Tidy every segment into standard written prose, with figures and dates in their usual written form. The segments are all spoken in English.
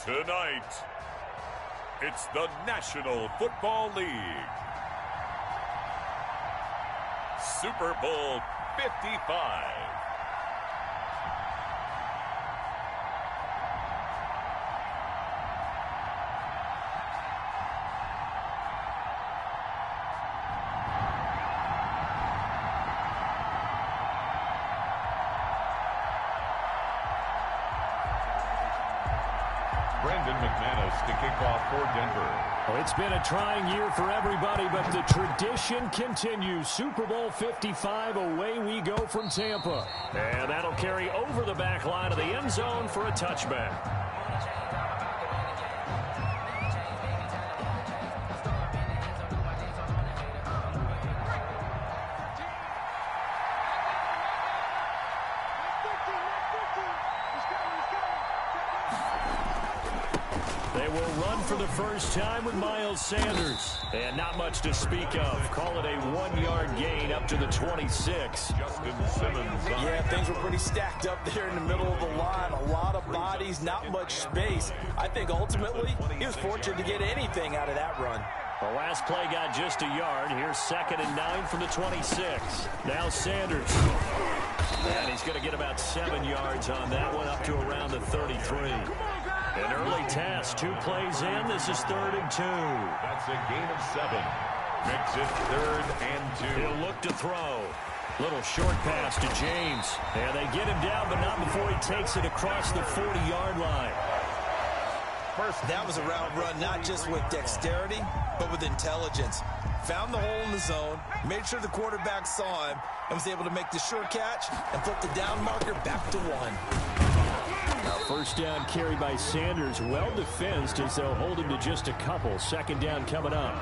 Tonight, it's the National Football League. Super Bowl 55. To kick off for Denver. Well, it's been a trying year for everybody, but the tradition continues. Super Bowl 55, away we go from Tampa. And that'll carry over the back line of the end zone for a touchback. For the first time with Miles Sanders. And not much to speak of. Call it a 1-yard gain up to the 26. Justin Simmons. Yeah, things were pretty stacked up there in the middle of the line. A lot of bodies, not much space. I think ultimately he was fortunate to get anything out of that run. The last play got just a yard. Here's 2nd and 9 from the 26. Now Sanders. And he's going to get about 7 yards on that one, up to around the 33. An early task, 2 plays in. This is 3rd and 2. That's a gain of 7. Makes it 3rd and 2. He'll look to throw. Little short pass to James. And they get him down, but not before he takes it across the 40-yard line. That was a route run, not just with dexterity, but with intelligence. Found the hole in the zone, made sure the quarterback saw him, and was able to make the sure catch and flip the down marker back to 1. First down carry by Sanders, well defensed as they'll hold him to just a couple. 2nd down coming up.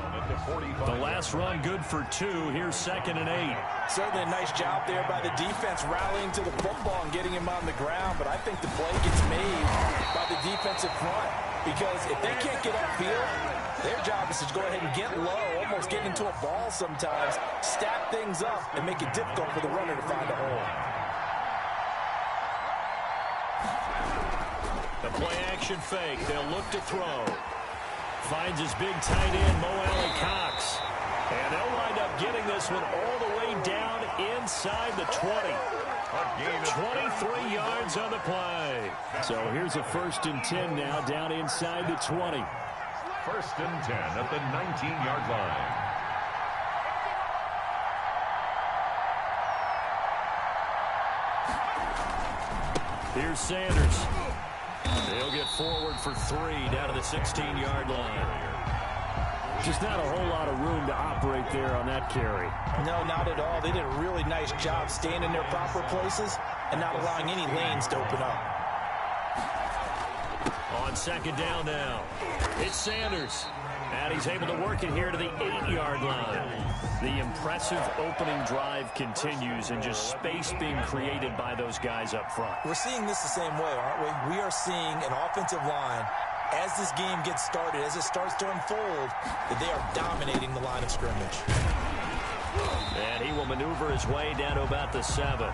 The last run good for 2. Here's 2nd and 8. Certainly a nice job there by the defense rallying to the football and getting him on the ground, but I think the play gets made by the defensive front because if they can't get upfield, their job is to go ahead and get low, almost get into a ball sometimes, stack things up, and make it difficult for the runner to find a hole. The play-action fake. They'll look to throw. Finds his big tight end, Mo Alley-Cox. And they'll wind up getting this one all the way down inside the 20. 23 yards on the play. So here's a 1st and 10 now, down inside the 20. 1st and 10 at the 19-yard line. Here's Sanders. They'll get forward for 3 down to the 16-yard line. Just not a whole lot of room to operate there on that carry. No, not at all. They did a really nice job staying in their proper places and not allowing any lanes to open up. On 2nd down now, it's Sanders. And he's able to work it here to the 8-yard line. The impressive opening drive continues and just space being created by those guys up front. We're seeing this the same way, aren't we? We are seeing an offensive line, as this game gets started, as it starts to unfold, that they are dominating the line of scrimmage. And he will maneuver his way down to about the 7.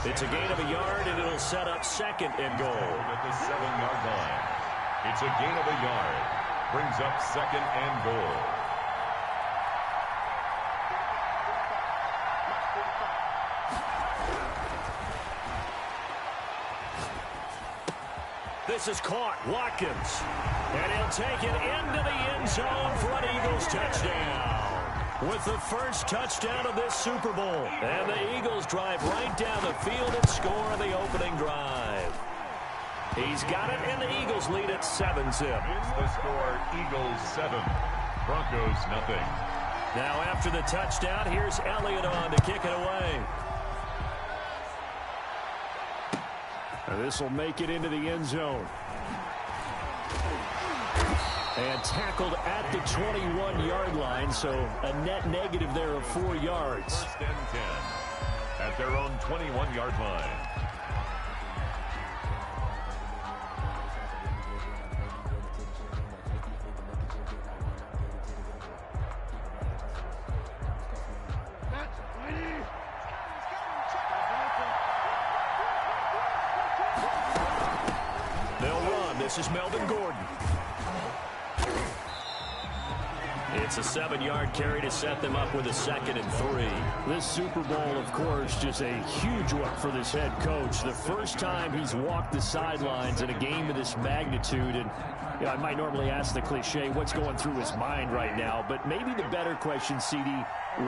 It's a gain of a yard, and it'll set up 2nd and goal. At the 7-yard line. It's a gain of a yard. Brings up 2nd and goal. This is caught. Watkins. And he'll take it into the end zone for an Eagles touchdown. With the first touchdown of this Super Bowl. And the Eagles drive right down the field and score on the opening drive. He's got it, and the Eagles lead at 7-zip. The score, Eagles 7, Broncos nothing. Now after the touchdown, here's Elliott on to kick it away. This will make it into the end zone. And tackled at the 21-yard line, so a net negative there of 4 yards. 1st and 10 at their own 21-yard line. This is Melvin Gordon. It's a 7-yard carry to set them up with a 2nd and 3. This Super Bowl, of course, just a huge one for this head coach. The first time he's walked the sidelines in a game of this magnitude. And you know, I might normally ask the cliche, what's going through his mind right now? But maybe the better question, CD,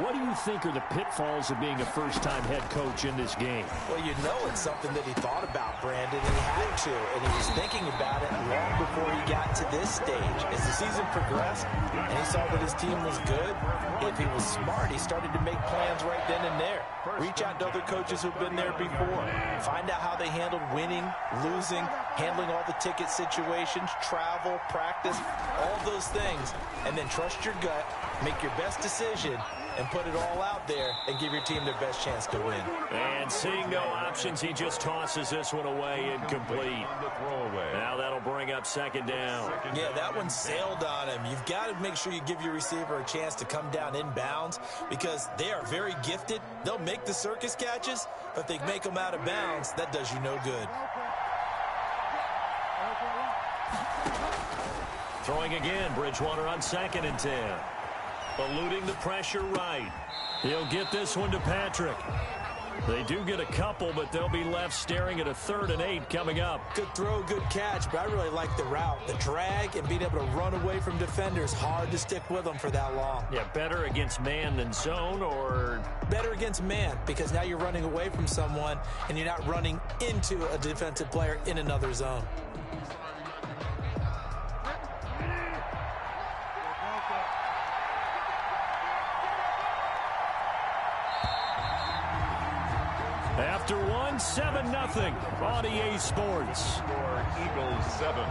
what do you think are the pitfalls of being a first-time head coach in this game? Well, you know it's something that he thought about, Brandon, and he had to, and he was thinking about it long before he got to this stage. As the season progressed, and he saw that his team was good, if he was smart, he started to make plans right then and there. Reach out to other coaches who've been there before. Find out how they handled winning, losing, handling all the ticket situations, travel, practice, all those things, and then trust your gut, make your best decision, and put it all out there and give your team their best chance to win. And seeing no options, he just tosses this one away, incomplete. Now that'll bring up 2nd down. Yeah, that one sailed on him. You've got to make sure you give your receiver a chance to come down inbounds because they are very gifted. They'll make the circus catches, but if they make them out of bounds, that does you no good. Throwing again, Bridgewater on 2nd and 10. Eluding the pressure right. He'll get this one to Patrick. They do get a couple, but they'll be left staring at a 3rd and 8 coming up. Good throw, good catch, but I really like the route. The drag and being able to run away from defenders, hard to stick with them for that long. Yeah, better against man than zone, or? Better against man, because now you're running away from someone and you're not running into a defensive player in another zone. After 7-0 on EA Sports. Eagles 7,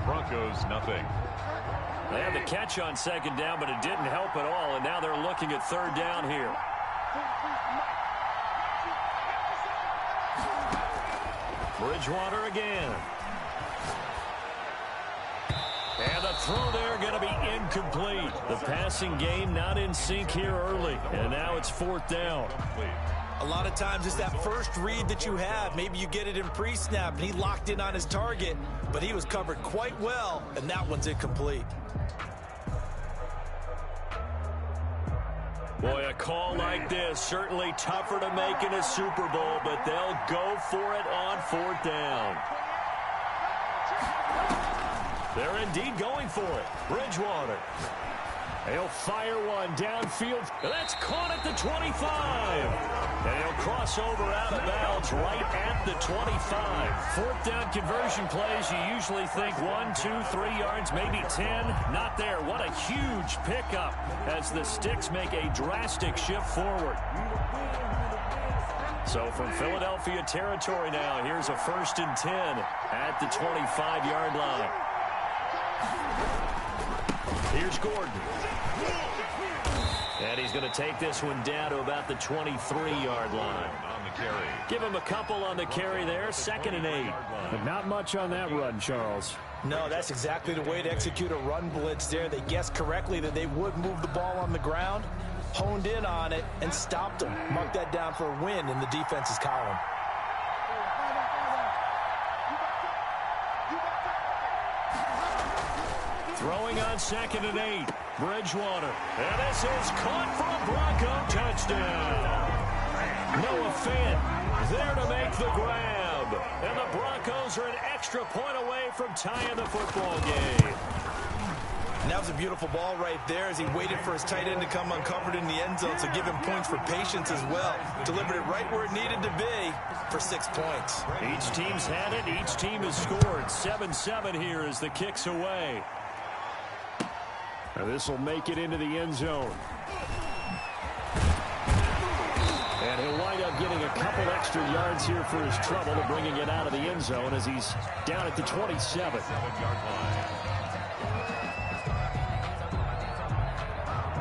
Broncos nothing. They had the catch on 2nd down, but it didn't help at all, and now they're looking at 3rd down here. Bridgewater again. And the throw there going to be incomplete. The passing game not in sync here early, and now it's 4th down. A lot of times it's that first read that you have. Maybe you get it in pre-snap, and he locked in on his target, but he was covered quite well, and that one's incomplete. Boy, a call like this, certainly tougher to make in a Super Bowl, but they'll go for it on 4th down. They're indeed going for it. Bridgewater. He'll fire one downfield. That's caught at the 25. And he'll cross over out of bounds right at the 25. 4th down conversion plays, you usually think 1, 2, 3 yards, maybe 10. Not there. What a huge pickup as the Sticks make a drastic shift forward. So from Philadelphia territory now, here's a 1st and 10 at the 25-yard line. Here's Gordon. And he's going to take this one down to about the 23-yard line. On the carry. Give him a couple on the carry there. 2nd and 8. But not much on that run, Charles. No, that's exactly the way to execute a run blitz there. They guessed correctly that they would move the ball on the ground, honed in on it, and stopped them. Mark that down for a win in the defense's column. Throwing on 2nd and 8. Bridgewater. And this is caught for a Bronco touchdown. Noah Fant there to make the grab. And the Broncos are an extra point away from tying the football game. And that was a beautiful ball right there as he waited for his tight end to come uncovered in the end zone, so give him points for patience as well. Delivered it right where it needed to be for 6 points. Each team's had it. Each team has scored. 7-7 here as the kick's away. Now this will make it into the end zone. And he'll wind up getting a couple extra yards here for his trouble to bringing it out of the end zone as he's down at the 27. 7-yard line.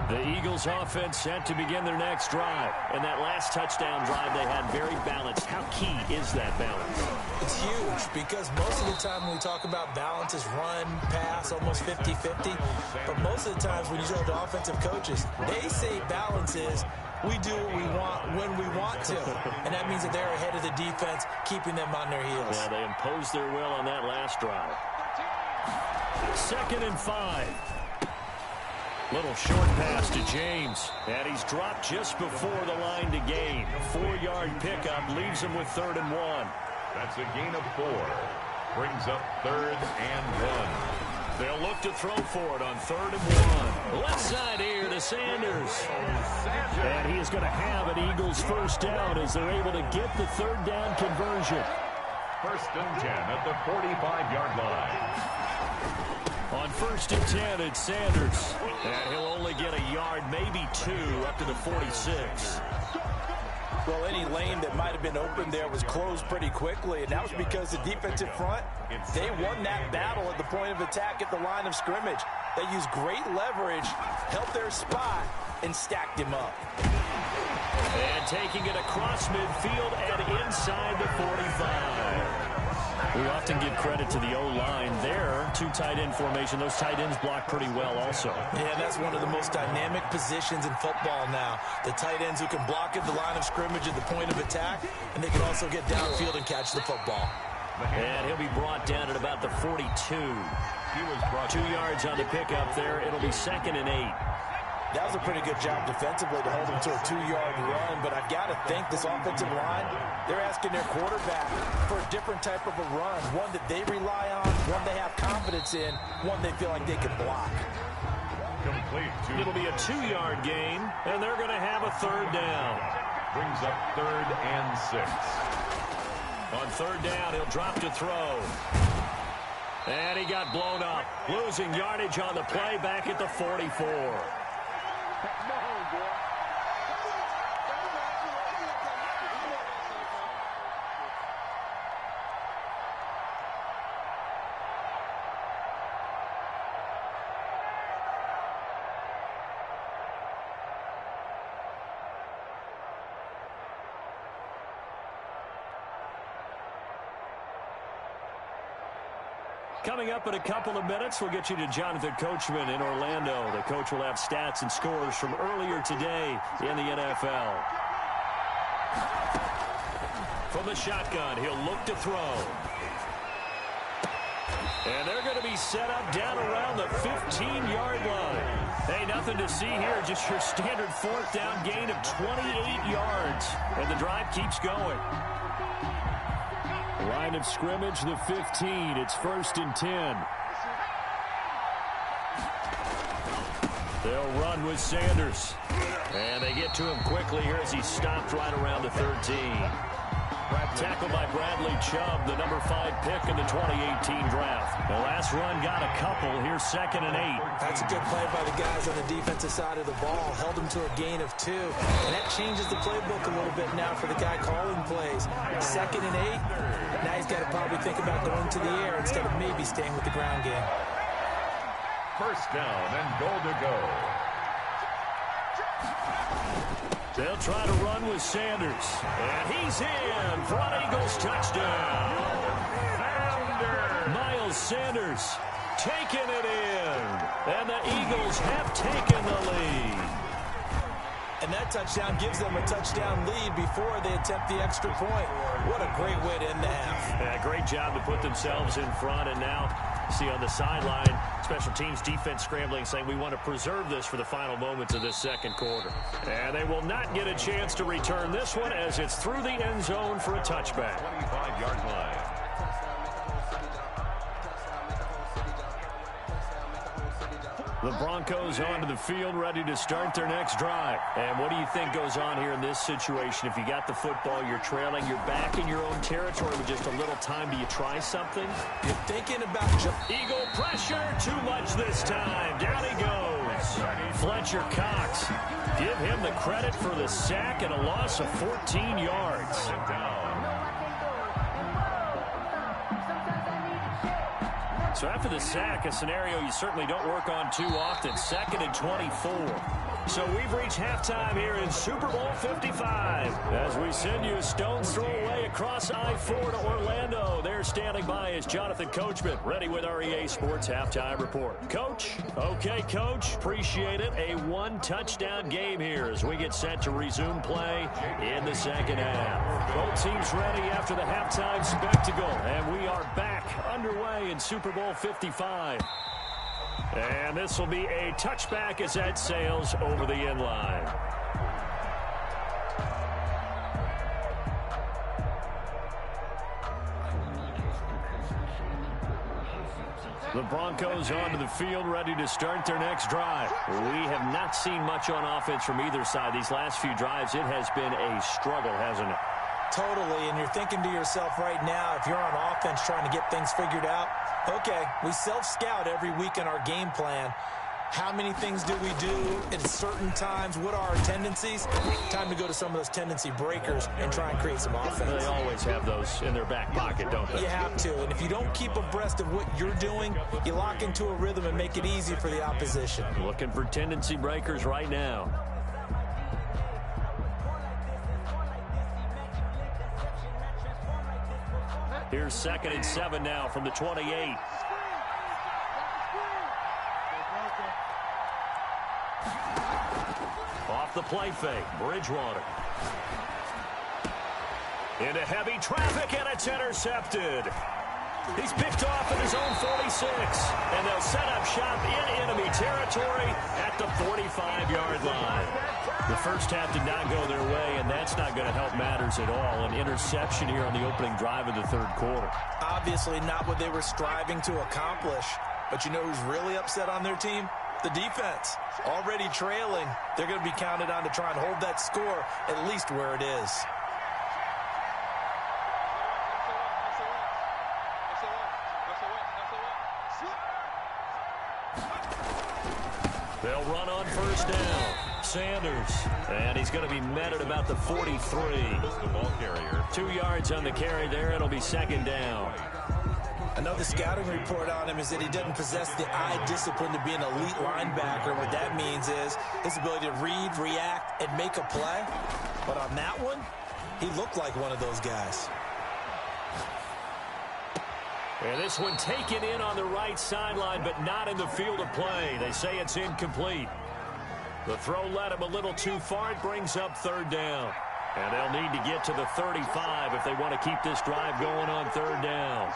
The Eagles offense set to begin their next drive. And that last touchdown drive they had very balanced. How key is that balance? It's huge because most of the time when we talk about balance is run, pass, almost 50-50. But most of the times when you talk to offensive coaches, they say balance is we do what we want when we want to. And that means that they're ahead of the defense, keeping them on their heels. Yeah, they imposed their will on that last drive. 2nd and 5. Little short pass to James, and he's dropped just before the line to gain. 4-yard pickup leaves him with 3rd and 1. That's a gain of 4. Brings up 3rd and 1. They'll look to throw for it on 3rd and 1. Left side here to Sanders. And he is going to have an Eagles first down as they're able to get the 3rd down conversion. 1st and 10 at the 45-yard line. On 1st and 10, it's Sanders. And he'll only get a yard, maybe 2, up to the 46. Well, any lane that might have been open there was closed pretty quickly, and that was because the defensive front, they won that battle at the point of attack at the line of scrimmage. They used great leverage, held their spot, and stacked him up. And taking it across midfield and inside the 45. We often give credit to the O-line there. 2 tight end formation. Those tight ends block pretty well also. Yeah, that's one of the most dynamic positions in football now. The tight ends who can block at the line of scrimmage at the point of attack, and they can also get downfield and catch the football. And he'll be brought down at about the 42. He was brought 2 yards on the pickup there. It'll be 2nd and 8. That was a pretty good job defensively to hold him to a 2-yard run, but I've got to think this offensive line, they're asking their quarterback for a different type of a run, one that they rely on, one they have confidence in, one they feel like they can block. Complete. It'll be a 2-yard gain, and they're going to have a 3rd down. Brings up 3rd and 6. On 3rd down, he'll drop to throw. And he got blown up, losing yardage on the play back at the 44. Coming up in a couple of minutes, we'll get you to Jonathan Coachman in Orlando. The coach will have stats and scores from earlier today in the NFL. From the shotgun, he'll look to throw. And they're going to be set up down around the 15-yard line. Hey, nothing to see here, just your standard 4th down gain of 28 yards. And the drive keeps going. Line of scrimmage, the 15. It's 1st and 10. They'll run with Sanders. And they get to him quickly here as he stopped right around the 13. Tackled by Bradley Chubb, the number 5 pick in the 2018 draft. The last run got a couple. Here's 2nd and 8. That's a good play by the guys on the defensive side of the ball. Held him to a gain of 2. And that changes the playbook a little bit now for the guy calling plays. 2nd and 8. Now he's got to probably think about going to the air instead of maybe staying with the ground game. 1st down and goal to go. They'll try to run with Sanders. And he's in for an Eagles touchdown. Miles Sanders taking it in. And the Eagles have taken the lead. And that touchdown gives them a touchdown lead before they attempt the extra point. What a great way to end the half. Yeah, great job to put themselves in front. And now, see on the sideline, special teams defense scrambling, saying we want to preserve this for the final moments of this 2nd quarter. And they will not get a chance to return this one as it's through the end zone for a touchback. 25-yard line. The Broncos onto the field, ready to start their next drive. And what do you think goes on here in this situation? If you got the football, you're trailing, you're back in your own territory with just a little time. Do you try something? You're thinking about... Eagle pressure, too much this time. Down he goes. Fletcher Cox. Give him the credit for the sack and a loss of 14 yards. So after the sack, a scenario you certainly don't work on too often. 2nd and 24. So we've reached halftime here in Super Bowl 55. As we send you a stone's throw away across I-4 to Orlando. There standing by is Jonathan Coachman, ready with our EA Sports Halftime Report. Coach? Okay, Coach. Appreciate it. A 1-touchdown game here as we get set to resume play in the 2nd half. Both teams ready after the halftime spectacle. And we are back underway in Super Bowl 55. And this will be a touchback as that sails over the end line. The Broncos onto the field, ready to start their next drive. We have not seen much on offense from either side. These last few drives, it has been a struggle, hasn't it? Totally, and you're thinking to yourself right now, if you're on offense trying to get things figured out, okay, we self-scout every week in our game plan. How many things do we do at certain times? What are our tendencies? Time to go to some of those tendency breakers and try and create some offense. They always have those in their back pocket, don't they? You have to, and if you don't keep abreast of what you're doing, you lock into a rhythm and make it easy for the opposition. Looking for tendency breakers right now. Here's 2nd and 7 now from the 28. Off the play fake, Bridgewater. Into heavy traffic, and it's intercepted. He's picked off in his own 46, and they'll set up shop in enemy territory at the 45-yard line. The first half did not go their way, and that's not going to help matters at all. An interception here on the opening drive of the third quarter. Obviously not what they were striving to accomplish, but you know who's really upset on their team? The defense. Already trailing, they're going to be counted on to try and hold that score at least where it is. They'll run on first down. Sanders, and he's going to be met at about the 43. The ball carrier. 2 yards on the carry there. It'll be 2nd down. I know the scouting report on him is that he doesn't possess the eye discipline to be an elite linebacker. What that means is his ability to read, react, and make a play. But on that one, he looked like one of those guys. And this one taken in on the right sideline, but not in the field of play. They say it's incomplete. The throw led him a little too far. It brings up 3rd down. And they'll need to get to the 35 if they want to keep this drive going on 3rd down.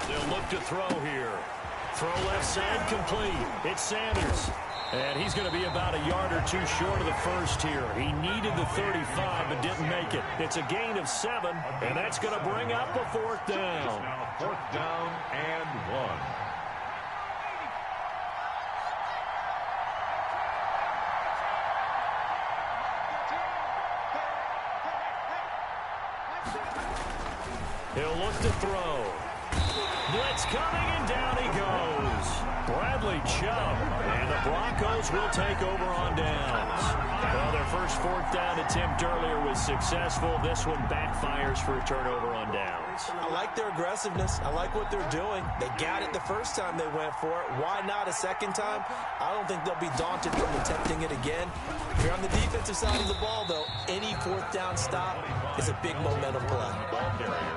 They'll look to throw here. Throw left side complete. It's Sanders. And he's going to be about a yard or 2 short of the first here. He needed the 35 but didn't make it. It's a gain of 7, and that's going to bring up a 4th down. 4th down and 1. He'll look to throw. Blitz coming, and down he goes. Bradley Chubb, and the Broncos will take over on downs. Well, their first 4th down attempt earlier was successful. This one backfires for a turnover on downs. I like their aggressiveness. I like what they're doing. They got it the first time they went for it. Why not a second time? I don't think they'll be daunted from attempting it again. If you're on the defensive side of the ball, though, any 4th down stop is a big momentum play.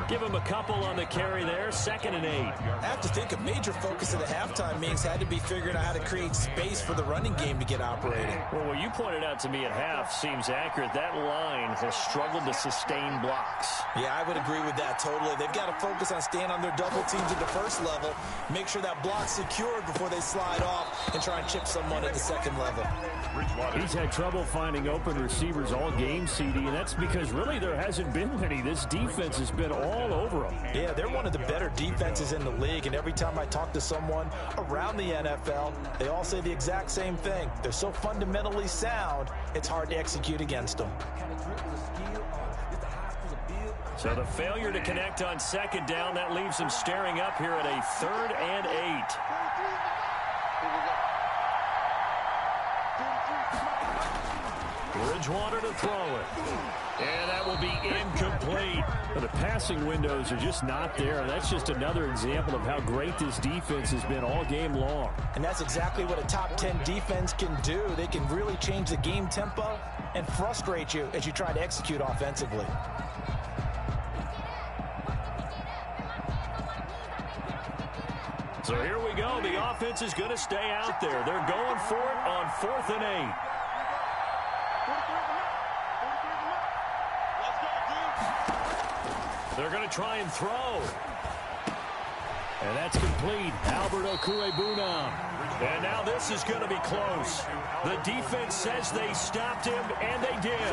Give him a couple on the carry there. 2nd and 8. I have to think a major focus at the halftime meetings had to be figuring out how to create space for the running game to get operating. Well, what you pointed out to me at half seems accurate. That line has struggled to sustain blocks. Yeah, I would agree with that totally. They've got to focus on staying on their double teams at the first level, make sure that block's secured before they slide off and try and chip someone at the second level. He's had trouble finding open receivers all game, CD, and that's because really there hasn't been many. This defense has been all over them. Yeah, they're one of the better defenses in the league, and every time I talk to someone around the NFL, they all say the exact same thing. They're so fundamentally sound, it's hard to execute against them. So the failure to connect on 2nd down, that leaves them staring up here at a 3rd and 8. Bridgewater to throw it. And that will be incomplete. But the passing windows are just not there. That's just another example of how great this defense has been all game long. And that's exactly what a top 10 defense can do. They can really change the game tempo and frustrate you as you try to execute offensively. So here we go. The offense is going to stay out there. They're going for it on 4th and 8. They're going to try and throw. And that's complete. Albert Okurebunam. And now this is going to be close. The defense says they stopped him, and they did.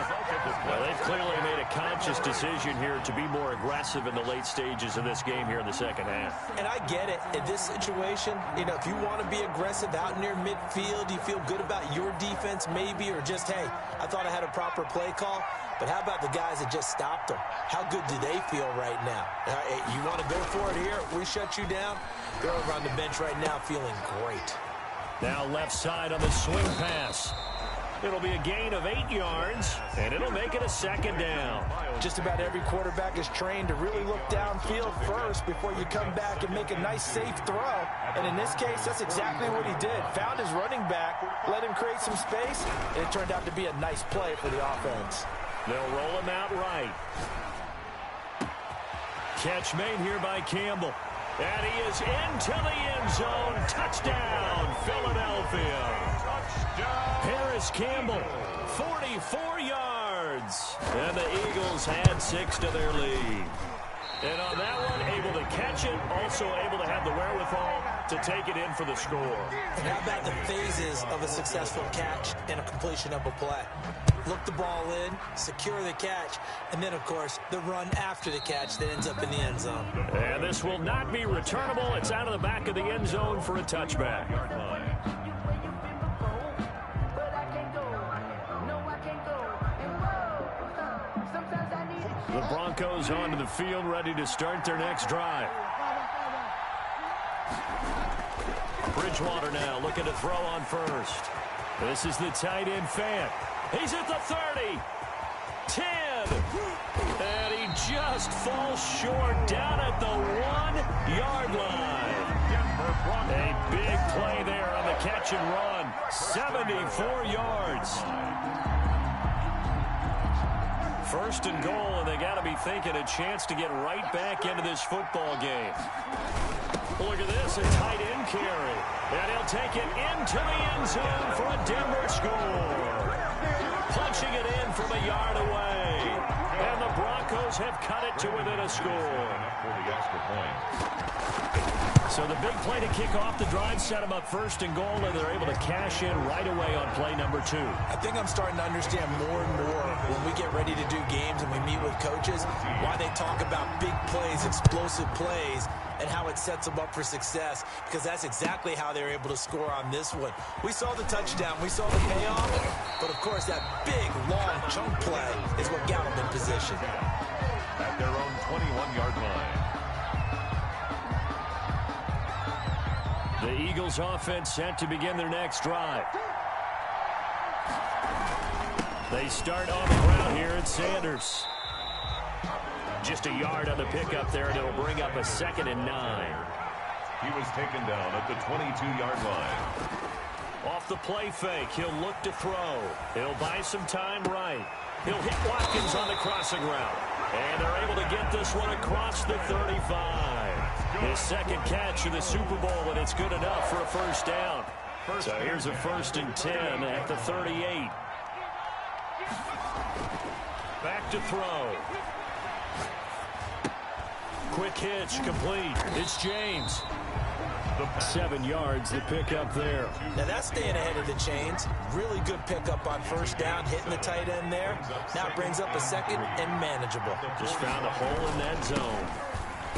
Well, they've clearly made a conscious decision here to be more aggressive in the late stages of this game here in the second half. And I get it. In this situation, you know, if you want to be aggressive out near midfield, you feel good about your defense maybe, or just, hey, I thought I had a proper play call. But how about the guys that just stopped them? How good do they feel right now? You want to go for it here? We shut you down? They're over on the bench right now feeling great. Now left side on the swing pass. It'll be a gain of 8 yards, and it'll make it a second down. Just about every quarterback is trained to really look downfield first before you come back and make a nice, safe throw. And in this case, that's exactly what he did. Found his running back, let him create some space, and it turned out to be a nice play for the offense. They'll roll him out right. Catch made here by Campbell. And he is into the end zone. Touchdown, Philadelphia. Touchdown. Harris Campbell, 44 yards. And the Eagles had 6 to their lead. And on that one, able to catch it, also able to have the wherewithal to take it in for the score. And how about the phases of a successful catch and a completion of a play? Look the ball in, secure the catch, and then, of course, the run after the catch that ends up in the end zone. And this will not be returnable. It's out of the back of the end zone for a touchback. The Broncos onto the field, ready to start their next drive. Bridgewater now looking to throw on first. This is the tight end Fant. He's at the 30, 10, and he just falls short down at the 1-yard line. A big play there on the catch and run, 74 yards. First and goal, and they got to be thinking a chance to get right back into this football game. Look at this, a tight end carry. And he'll take it into the end zone for a Denver score. Punching it in from a yard away. And the Broncos have cut it to within a score. So the big play to kick off the drive set them up first and goal, and they're able to cash in right away on play number 2. I think I'm starting to understand more and more when we get ready to do games and we meet with coaches why they talk about big plays, explosive plays, and how it sets them up for success, because that's exactly how they're able to score on this one. We saw the touchdown, we saw the payoff, but of course that big, long chunk play is what got them in position. At their own 21-yard line. The Eagles offense set to begin their next drive. They start on the ground here at Sanders. Just a yard on the pickup there, and it'll bring up a 2nd and 9. He was taken down at the 22-yard line. Off the play fake, he'll look to throw. He'll buy some time right. He'll hit Watkins on the crossing route. And they're able to get this one across the 35. His second catch of the Super Bowl, and it's good enough for a first down. So here's a 1st and 10 at the 38. Back to throw. Quick hitch, complete. It's James. 7 yards, the pickup there. Now that's staying ahead of the chains. Really good pickup on first down, hitting the tight end there. Now it brings up a 2nd and manageable. Just found a hole in that zone.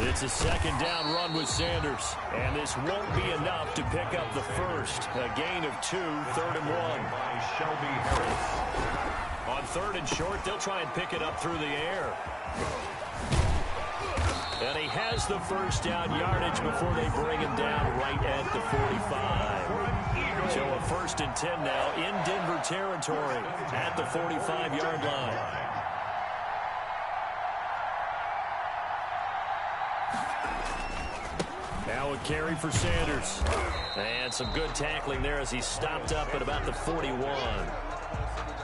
It's a 2nd down run with Sanders. And this won't be enough to pick up the first. A gain of 2, 3rd and 1. By Shelby Harris. On 3rd and short, they'll try and pick it up through the air. And he has the first down yardage before they bring him down right at the 45. So a 1st and 10 now in Denver territory at the 45-yard line. Now a carry for Sanders. And some good tackling there as he stopped up at about the 41.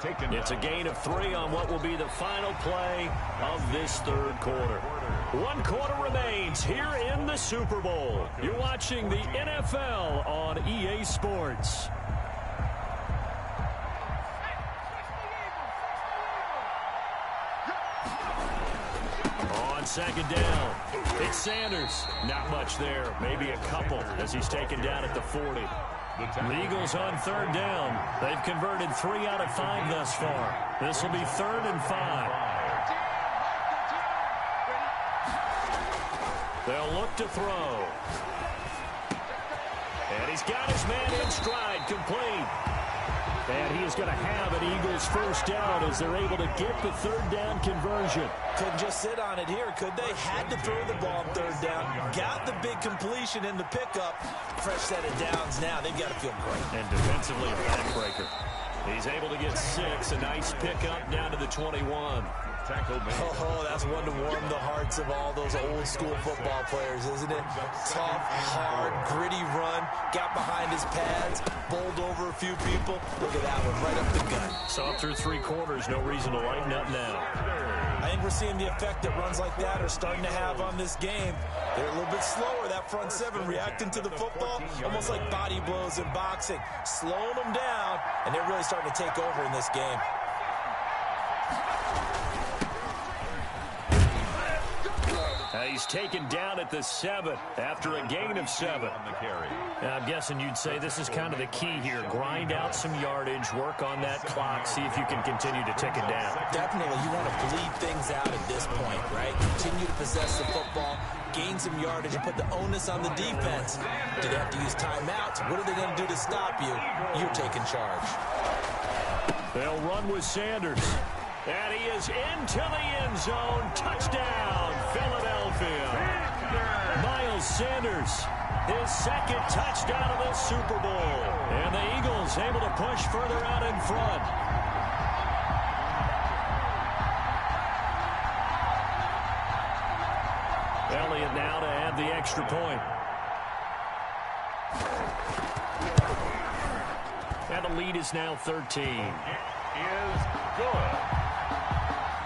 It's a gain of 3 on what will be the final play of this 3rd quarter. 1 quarter remains here in the Super Bowl. You're watching the NFL on EA Sports. On 2nd down. It's Sanders. Not much there. Maybe a couple as he's taken down at the 40. The Eagles on third down. They've converted 3 out of 5 thus far. This will be 3rd and 5. They'll look to throw. And he's got his man in stride, complete. And he is going to have an Eagles first down as they're able to get the 3rd down conversion. Couldn't just sit on it here, could they? Had to throw the ball on 3rd down. Got the big completion in the pickup. Fresh set of downs now. They've got to feel great. And defensively, a backbreaker. He's able to get 6. A nice pickup down to the 21. Oh, that's one to warm the hearts of all those old-school football players, isn't it? Tough, hard, gritty run. Got behind his pads, bowled over a few people. Look at that one, right up the gut. Saw through 3 quarters, no reason to lighten up now. I think we're seeing the effect that runs like that are starting to have on this game. They're a little bit slower, that front 7, reacting to the football, almost like body blows in boxing, slowing them down, and they're really starting to take over in this game. He's taken down at the 7 after a gain of 7. I'm guessing you'd say this is kind of the key here. Grind out some yardage, work on that clock, see if you can continue to tick it down. Definitely, you want to bleed things out at this point, right? Continue to possess the football, gain some yardage, and put the onus on the defense. Do they have to use timeouts? What are they going to do to stop you? You're taking charge. They'll run with Sanders. And he is into the end zone. Touchdown, Philadelphia. Miles Sanders, his 2nd touchdown of the Super Bowl. And the Eagles able to push further out in front. Elliott now to add the extra point. And the lead is now 13. Is good.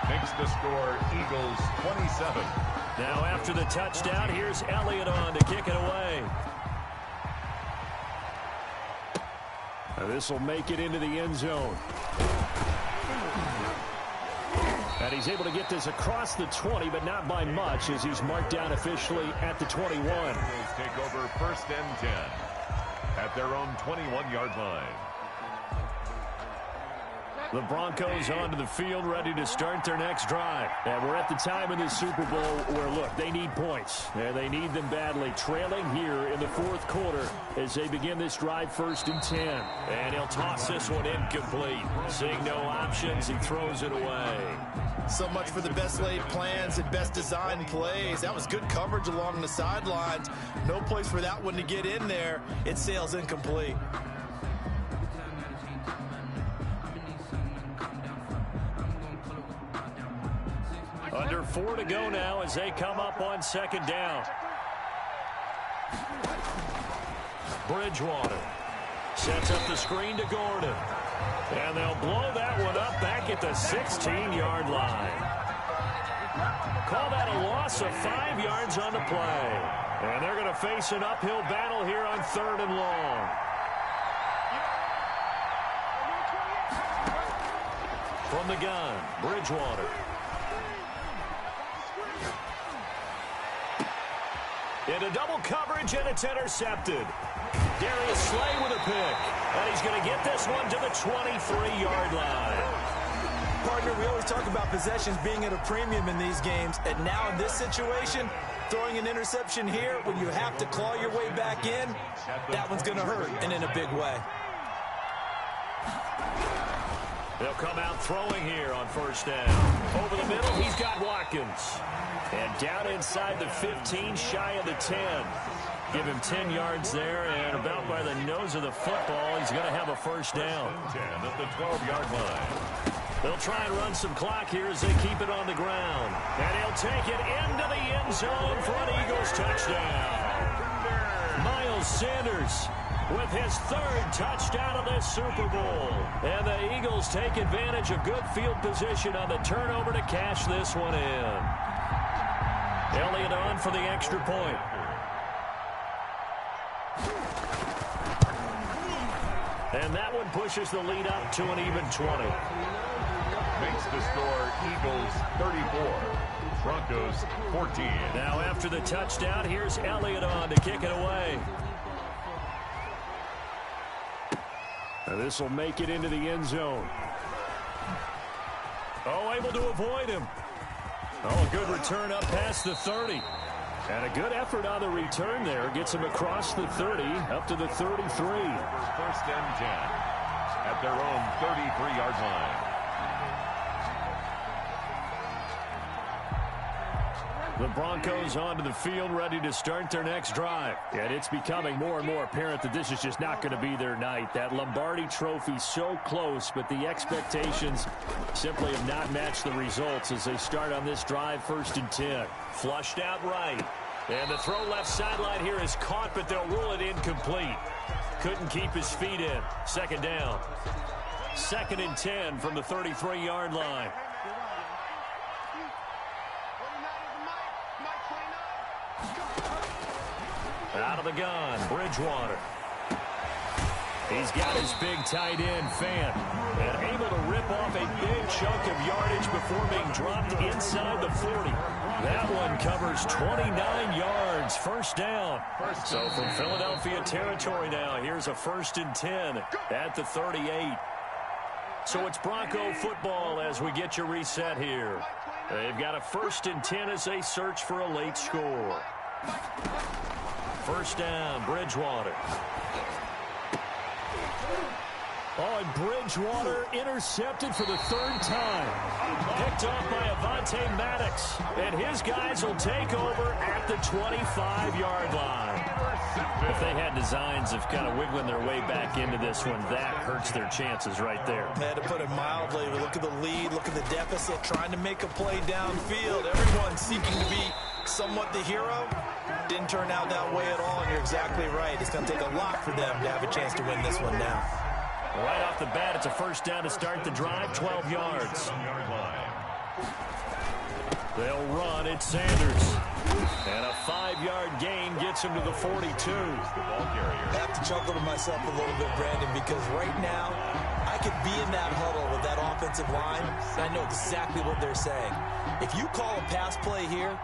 Makes the score Eagles 27. Now after the touchdown, here's Elliott on to kick it away. This will make it into the end zone. And he's able to get this across the 20, but not by much as he's marked down officially at the 21. Eagles take over 1st and 10 at their own 21-yard line. The Broncos onto the field, ready to start their next drive. And we're at the time in the Super Bowl where, look, they need points. And they need them badly. Trailing here in the 4th quarter as they begin this drive 1st and 10. And he'll toss this one incomplete. Seeing no options, he throws it away. So much for the best laid plans and best designed plays. That was good coverage along the sidelines. No place for that one to get in there. It sails incomplete. Under 4 to go now as they come up on 2nd down. Bridgewater sets up the screen to Gordon. And they'll blow that one up back at the 16-yard line. Call that a loss of 5 yards on the play. And they're going to face an uphill battle here on 3rd and long. From the gun, Bridgewater. Into double coverage, and it's intercepted. Darius Slay with a pick. And he's going to get this one to the 23-yard line. Partner, we always talk about possessions being at a premium in these games. And now in this situation, throwing an interception here when you have to claw your way back in, that one's going to hurt, and in a big way. They'll come out throwing here on 1st down. Over the middle, he's got Watkins. And down inside the 15, shy of the 10. Give him 10 yards there, and about by the nose of the football, he's going to have a 1st down. 10 at the 12-yard line. They'll try and run some clock here as they keep it on the ground. And he'll take it into the end zone for an Eagles touchdown. Miles Sanders with his 3rd touchdown of this Super Bowl. And the Eagles take advantage of good field position on the turnover to cash this one in. Elliott on for the extra point. And that one pushes the lead up to an even 20. Makes the score Eagles 34. Broncos 14. Now after the touchdown, here's Elliott on to kick it away. And this will make it into the end zone. Oh, able to avoid him. Oh, a good return up past the 30. And a good effort on the return there. Gets him across the 30, up to the 33. First and 10 at their own 33-yard line. The Broncos onto the field, ready to start their next drive. And it's becoming more and more apparent that this is just not going to be their night. That Lombardi Trophy so close, but the expectations simply have not matched the results as they start on this drive, 1st and 10. Flushed out right. And the throw left sideline here is caught, but they'll rule it incomplete. Couldn't keep his feet in. 2nd down. 2nd and 10 from the 33-yard line. Out of the gun, Bridgewater. He's got his big tight end, Fant, and able to rip off a big chunk of yardage before being dropped inside the 40. That one covers 29 yards, 1st down. So from Philadelphia territory now, here's a 1st and 10 at the 38. So it's Bronco football as we get you reset here. They've got a 1st and 10 as they search for a late score. 1st down, Bridgewater. Oh, and Bridgewater intercepted for the 3rd time. Picked off by Avonte Maddox. And his guys will take over at the 25-yard line. If they had designs of kind of wiggling their way back into this one, that hurts their chances right there. Man, to put it mildly, look at the lead, look at the deficit, trying to make a play downfield. Everyone seeking to be somewhat the hero. Didn't turn out that way at all, and you're exactly right. It's going to take a lot for them to have a chance to win this one now. Right off the bat, it's a 1st down to start the drive, 12 yards. They'll run. It's Sanders. And a 5-yard gain gets him to the 42. I have to chuckle to myself a little bit, Brandon, because right now I could be in that huddle with that offensive line, and I know exactly what they're saying. If you call a pass play here,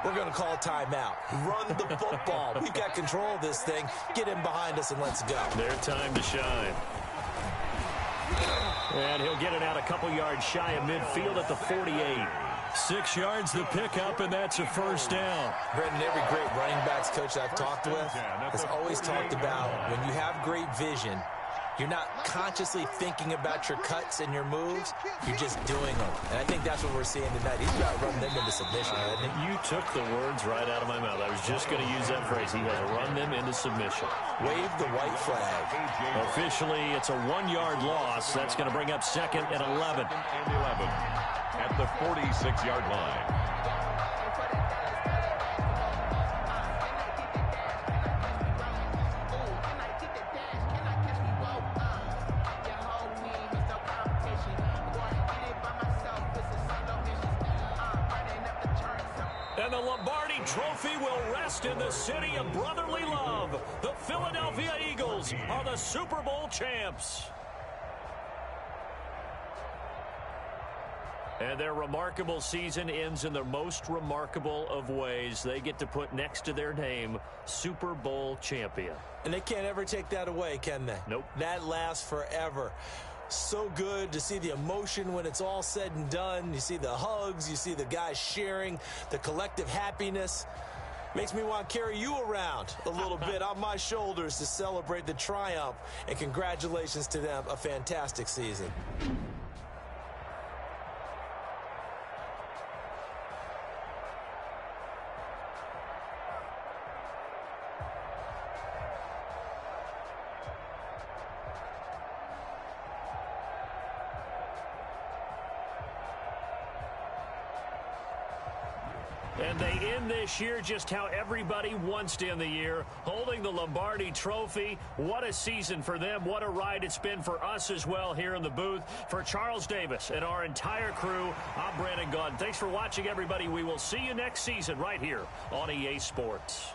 we're going to call a timeout. Run the football. We've got control of this thing. Get in behind us and let's go. Their time to shine. And he'll get it out a couple yards shy of midfield at the 48. 6 yards the pickup, and that's a 1st down. Brendan, every great running backs coach I've talked with has always talked about when you have great vision, you're not consciously thinking about your cuts and your moves. You're just doing them. And I think that's what we're seeing tonight. He's got to run them into submission, hasn't he? You took the words right out of my mouth. I was just going to use that phrase. He has run them into submission. Wave the white flag. Officially, it's a 1-yard loss. That's going to bring up 2nd and 11. At the 46-yard line. And the Lombardi Trophy will rest in the city of brotherly love. The Philadelphia Eagles are the Super Bowl champs. And their remarkable season ends in the most remarkable of ways. They get to put next to their name, Super Bowl champion. And they can't ever take that away, can they? Nope. That lasts forever. So good to see the emotion when it's all said and done. You see the hugs, you see the guys sharing, the collective happiness. Makes me want to carry you around a little bit on my shoulders to celebrate the triumph. And congratulations to them, a fantastic season. And they end this year just how everybody wants to end the year, holding the Lombardi Trophy. What a season for them. What a ride it's been for us as well here in the booth. For Charles Davis and our entire crew, I'm Brandon Gaudin. Thanks for watching, everybody. We will see you next season right here on EA Sports.